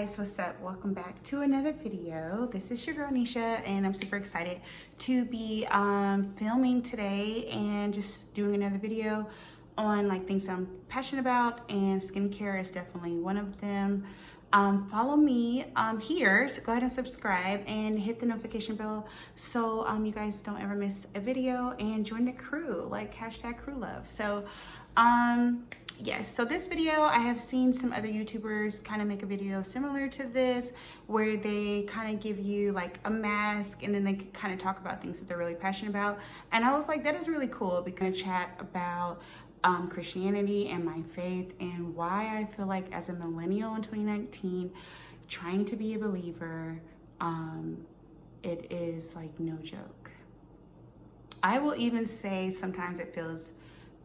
guys, what's up? Welcome back to another video. This is your girl Nisha and I'm super excited to be filming today and just doing another video on like things I'm passionate about, and skincare is definitely one of them. Follow me here, so go ahead and subscribe and hit the notification bell so you guys don't ever miss a video, and join the crew, like hashtag crew love. So yes, so this video, I have seen some other YouTubers kind of make a video similar to this, where they kind of give you like a mask and then they kind of talk about things that they're really passionate about. And I was like, that is really cool. We're gonna chat about Christianity and my faith, and why I feel like as a millennial in 2019, trying to be a believer, it is like no joke. I will even say sometimes it feels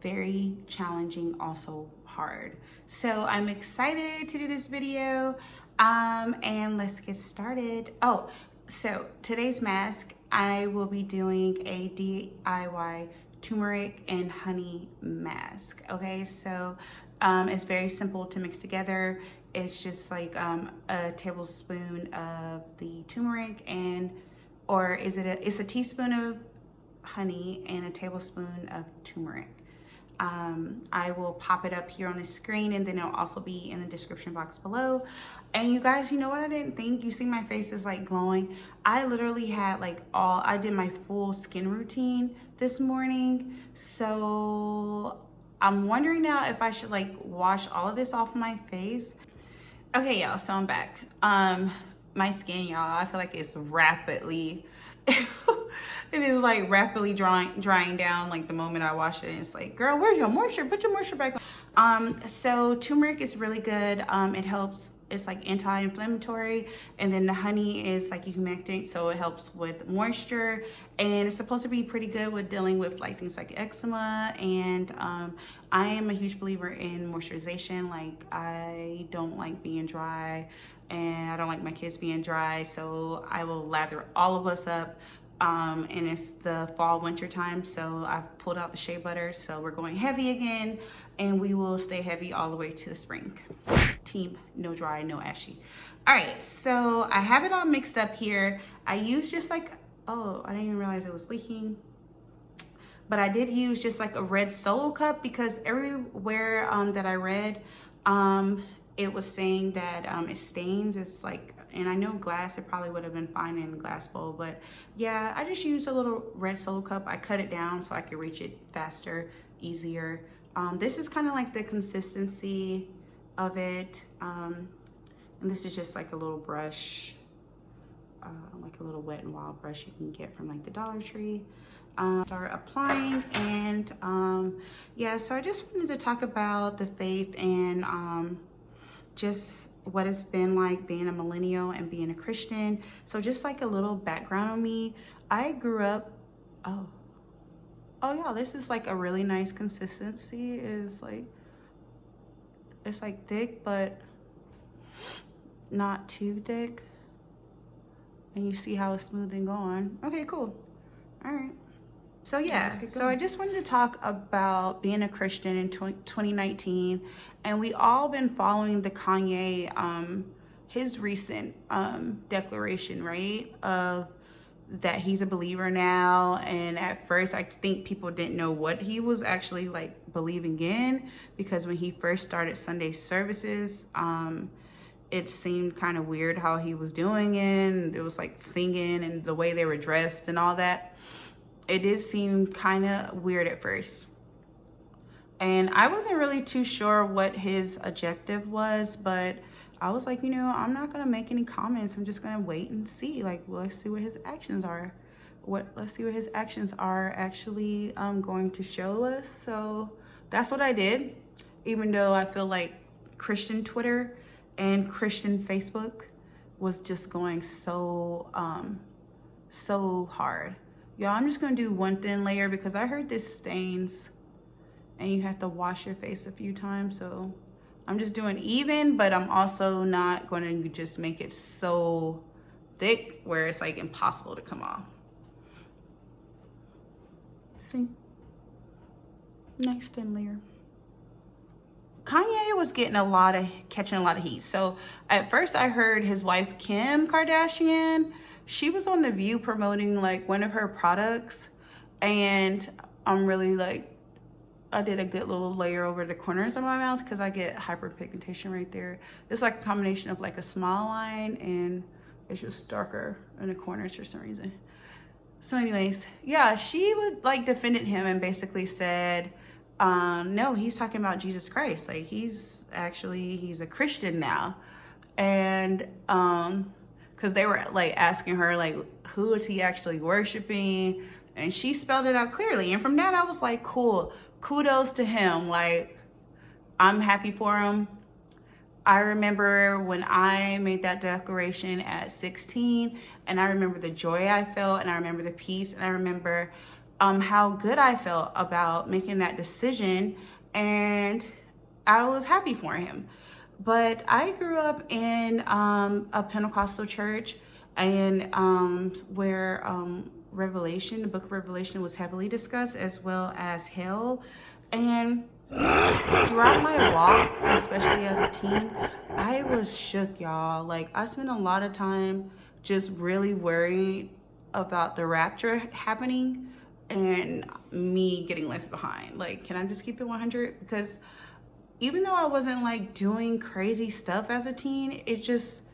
very challenging, also hard. So I'm excited to do this video, and let's get started. Oh, so today's mask, I will be doing a DIY turmeric and honey mask. Okay, so it's very simple to mix together. It's just like a tablespoon of the turmeric, and it's a teaspoon of honey and a tablespoon of turmeric. I will pop it up here on the screen, and then it'll also be in the description box below. And you guys, you know what I didn't think? You see my face is like glowing. I literally had like I did my full skin routine this morning. So I'm wondering now if I should like wash all of this off my face. Okay, y'all, so I'm back. My skin, y'all, I feel like it's rapidly it is like rapidly drying down. Like the moment I wash it, it's like, girl, where's your moisture? Put your moisture back on. So turmeric is really good. It helps, it's like anti-inflammatory, and then the honey is like a humectant, so it helps with moisture, and it's supposed to be pretty good with dealing with like things like eczema. And I am a huge believer in moisturization. Like I don't like being dry, and I don't like my kids being dry, so I will lather all of us up. And it's the fall winter time, so I've pulled out the shea butter, so we're going heavy again, and we will stay heavy all the way to the spring. Team no dry, no ashy. All right, so I have it all mixed up here. I used just like, oh, I didn't even realize it was leaking, but I did use just like a red Solo cup, because everywhere that I read, it was saying that it stains. It's like, and I know glass, it probably would have been fine in a glass bowl, but yeah, I just used a little red Solo cup. I cut it down so I could reach it faster, easier. This is kind of like the consistency of it, and this is just like a little brush, like a little Wet n Wild brush you can get from like the Dollar Tree. Start applying, and yeah, so I just wanted to talk about the faith and just what it's been like being a millennial and being a Christian. So just like a little background on me, I grew up, oh yeah, this is like a really nice consistency. It's like thick, but not too thick. And you see how it's smooth and going. Okay, cool. All right. So yeah, so I just wanted to talk about being a Christian in 2019, and we all been following the Kanye, his recent declaration, right, of that he's a believer now. And at first I think people didn't know what he was actually like believing in, because when he first started Sunday services, it seemed kind of weird how he was doing it, and it was like singing and the way they were dressed and all that. It did seem kind of weird at first, and I wasn't really too sure what his objective was, but I was like, you know, I'm not gonna make any comments. I'm just gonna wait and see. Like, well, let's see what his actions are. Let's see what his actions are actually going to show us. So that's what I did, even though I feel like Christian Twitter and Christian Facebook was just going so hard. Y'all, I'm just gonna do one thin layer, because I heard this stains and you have to wash your face a few times. So I'm just doing even, but I'm also not gonna just make it so thick where it's like impossible to come off. See? Nice thin layer. Kanye was catching a lot of heat. So at first I heard his wife, Kim Kardashian, she was on The View promoting like one of her products. And I'm really like, I did a good little layer over the corners of my mouth because I get hyperpigmentation right there. It's like a combination of like a smile line, and it's just darker in the corners for some reason. So anyways, yeah, she would like defended him and basically said, no, he's talking about Jesus Christ. Like he's a Christian now. And because they were like asking her like, who is he actually worshiping? And she spelled it out clearly. And from that, I was like, cool, kudos to him. Like, I'm happy for him. I remember when I made that declaration at 16, and I remember the joy I felt, and I remember the peace, and I remember how good I felt about making that decision, and I was happy for him. But I grew up in a Pentecostal church, and where Revelation, the book of Revelation, was heavily discussed, as well as hell. And throughout my walk, especially as a teen, I was shook, y'all. Like, I spent a lot of time just really worried about the rapture happening and me getting left behind. Like, can I just keep it 100? Because even though I wasn't like doing crazy stuff as a teen, it just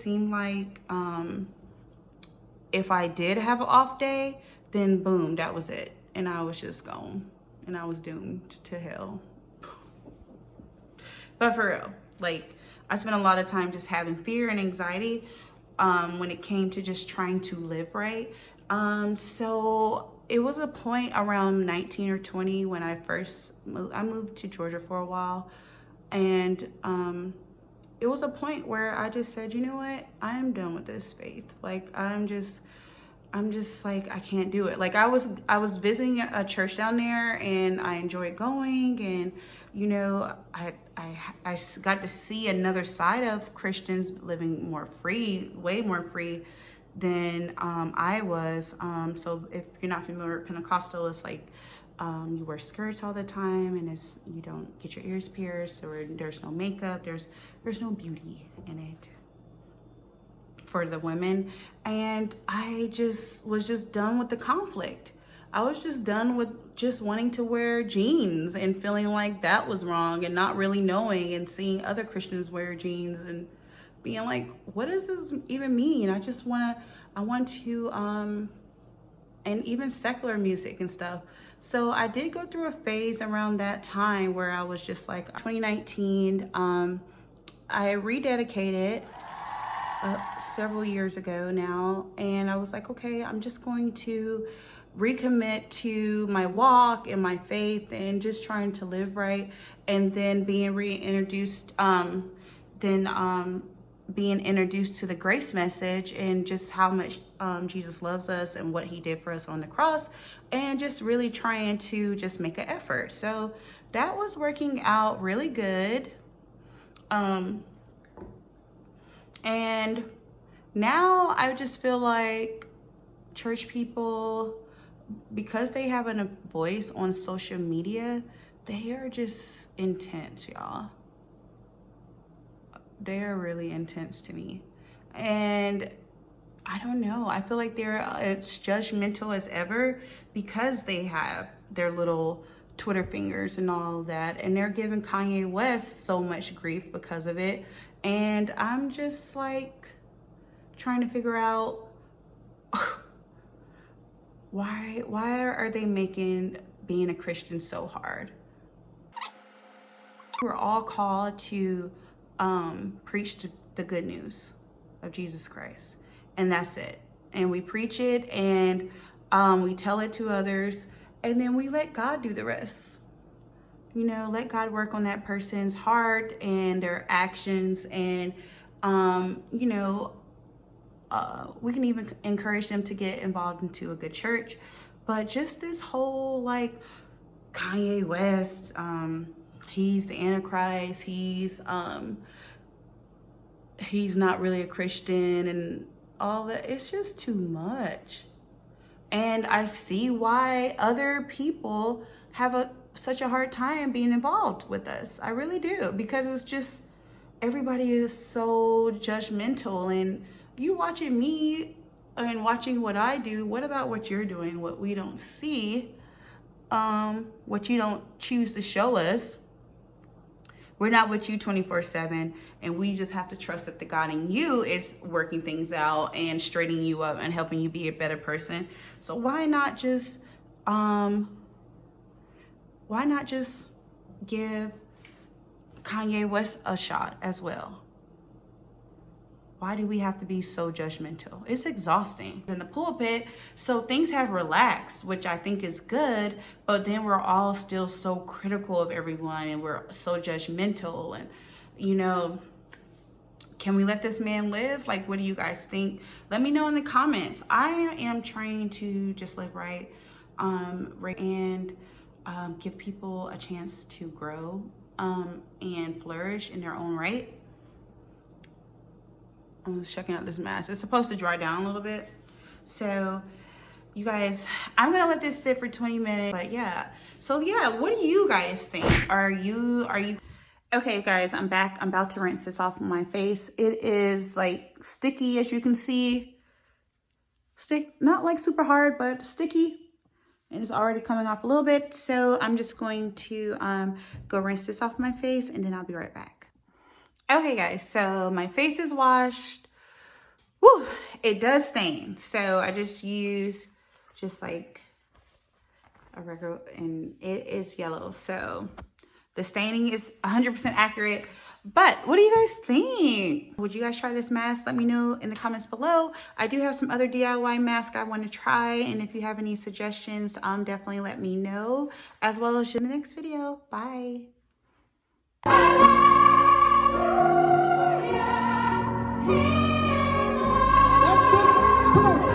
seemed like if I did have an off day, then boom, that was it. And I was just gone. And I was doomed to hell. But for real, like, I spent a lot of time just having fear and anxiety when it came to just trying to live right. So it was a point around 19 or 20 when I first moved. I moved to Georgia for a while. And it was a point where I just said, you know what? I am done with this faith. Like, I'm just like, I can't do it. Like, I was visiting a church down there, and I enjoyed going, and you know, I got to see another side of Christians living more free, way more free than I was. So if you're not familiar with Pentecostal, it's like you wear skirts all the time, and you don't get your ears pierced, or there's no makeup, there's no beauty in it for the women. And I was just done with the conflict. I was just done with just wanting to wear jeans and feeling like that was wrong, and not really knowing and seeing other Christians wear jeans and being like, what does this even mean? I want to and even secular music and stuff. So I did go through a phase around that time where I was just like, 2019, I rededicated several years ago now, and I was like, okay, I'm just going to recommit to my walk and my faith and just trying to live right. And then being reintroduced, being introduced to the grace message and just how much Jesus loves us and what he did for us on the cross, and just really trying to just make an effort. So that was working out really good. And now I just feel like church people, because they have a voice on social media, they are just intense, y'all. They are really intense to me. And I don't know, I feel like they're as judgmental as ever because they have their little Twitter fingers and all of that, and they're giving Kanye West so much grief because of it. And I'm just like trying to figure out why are they making being a Christian so hard? We're all called to preach the good news of Jesus Christ, and that's it. And we preach it, and we tell it to others, and then we let God do the rest. You know, let God work on that person's heart and their actions. And you know, we can even encourage them to get involved into a good church. But just this whole like Kanye West, he's the antichrist, he's not really a Christian, and all that, it's just too much. And I see why other people have such a hard time being involved with us. I really do, because it's just, everybody is so judgmental. And you watching me and watching what I do, what about what you're doing, what we don't see, what you don't choose to show us? We're not with you 24/7, and we just have to trust that the God in you is working things out and straightening you up and helping you be a better person. So why not just give Kanye West a shot as well? Why do we have to be so judgmental? It's exhausting in the pulpit. So things have relaxed, which I think is good, but then we're all still so critical of everyone, and we're so judgmental. And, you know, can we let this man live? Like, what do you guys think? Let me know in the comments. I am trying to just live right, and give people a chance to grow and flourish in their own right. I'm just checking out this mask. It's supposed to dry down a little bit. So you guys, I'm gonna let this sit for 20 minutes, but yeah. So yeah, what do you guys think? Are you, okay guys, I'm back. I'm about to rinse this off my face. It is like sticky, as you can see. Not like super hard, but sticky. And it's already coming off a little bit. So I'm just going to go rinse this off my face, and then I'll be right back. Okay guys, so my face is washed. Woo, it does stain. So I just use like a regular, and it is yellow. So the staining is 100% accurate. But what do you guys think? Would you guys try this mask? Let me know in the comments below. I do have some other DIY masks I want to try. And if you have any suggestions, definitely let me know. As well as in the next video. Bye. That's it. Come on.